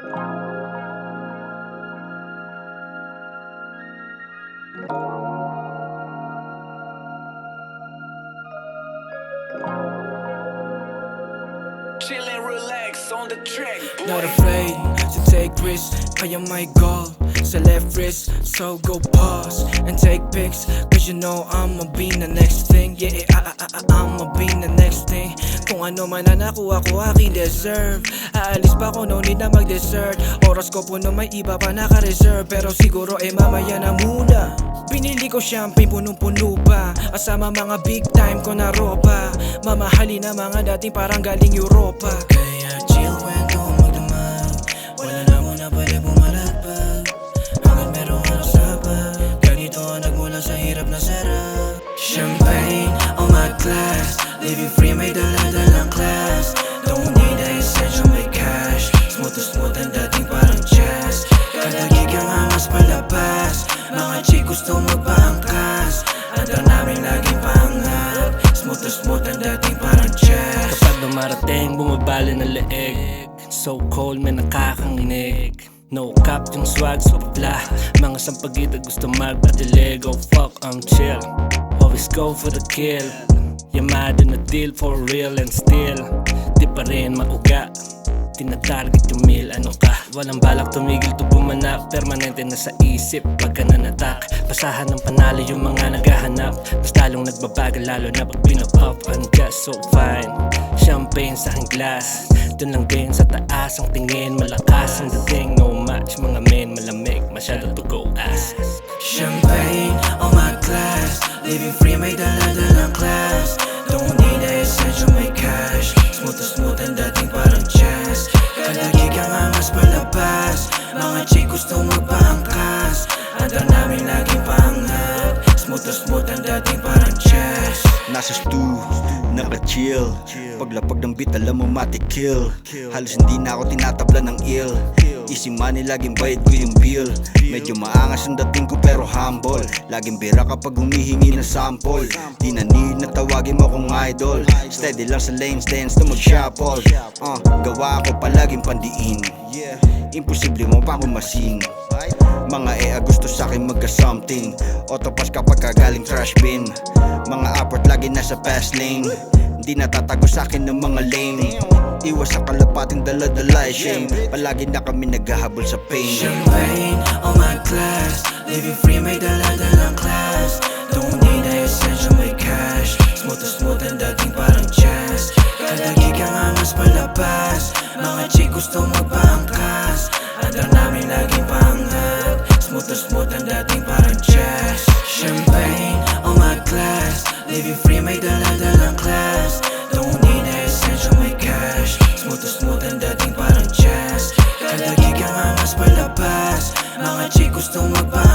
Chill and relax on the track, boy. Not afraid to take risks, kaya my goal sa left wrist. So go pause and take pics, cause you know I'ma be the next thing. Yeah, I'ma be the next thing. Kung ano man na nakuha ko aking deserve. Aalis pa ko, no need na mag-dessert. Oras ko puno, may iba pa naka-reserve. Pero siguro mamaya na muna. Binili ko champagne, punong-puno pa. Kasama mga big time ko na ropa. Mamahali na mga dating parang galing Europa. Kaya chill kwento magdamag. Wala na muna pwede bumalagpag. Hanggang merong alasapag. Ganito ang nagmula sa hirap na sarap. Champagne on my glass. Living free, may dala-dalang class. Don't need a essential, may cash. Smooth to smooth ang dating parang jazz. Kada gig ang angas palabas. Mga chick gusto magpaangkas. Andar namin laging pangat. Smooth to smooth ang dating parang jazz. Kapag dumarating, bumabali ng leeg. So cold, may nakakanginig. No cap yung swag sa pabla. Mga sampagita gusto magpadili. Go fuck, I'm chill. Always go for the kill. Yamado na deal for real and still di pa rin mauga. Tinatarget yung meal, ano ka? Walang balak tumigil to bumanak. Permanente na sa isip pagka nanatak. Basahan ng panalo yung mga naghahanap. Mas lalong nagbabagal lalo na pag pinapop. I'm just so fine. Champagne sa aking glass. Dun lang din sa taas ang tingin. Malakas ang dating, no match. Mga men malamig, masyado to go ass. Champagne on my glass. Living free, may dala-dalang class. Don't need a essential, may cash. Smooth to smooth ang dating parang jazz. Kada gig ang angas palabas. Mga chick gusto magpaangkas. Andar namin laging pangat. Smooth to smooth ang dating parang jazz. Nasa stew, naka-chill. Paglapag ng beat, alam mo mati-kill. Halos hindi na ako tinatabla ng ill. Easy money, laging bayad ko yung bill. Medyo maangas ang dating ko pero humble. Laging bira kapag humihingi ng sample. Di na need na tawagin mo kong idol. Steady lang sa lane, stance na mag-shuffle. Gawa ko palaging pandiin. Imposible mo pa akong masing. Mga gusto sa'kin magka-something. Autopass kapag kagaling trash bin. Mga upward lagi nasa fast lane. Di natatago sa'kin ng mga lame. Iwas sa kalapating dala-dala shame. Palagi na kami naghahabol sa pain. Champagne on my glass. Living free, may dala-dalang class. Don't need a essential, may cash. Smooth to smooth ang dating parang jazz. Kada gig ang angas palabas. Mga chick gusto magpaangkas. Andar namin laging pangat. Smooth to smooth ang dating parang jazz. Champagne on my glass. Living free, may dala-dalang class. Don't need a essential, may cash. Smooth to smooth ang dating parang jazz. Kada gig ang angas palabas. Mga chick gusto magpaangkas.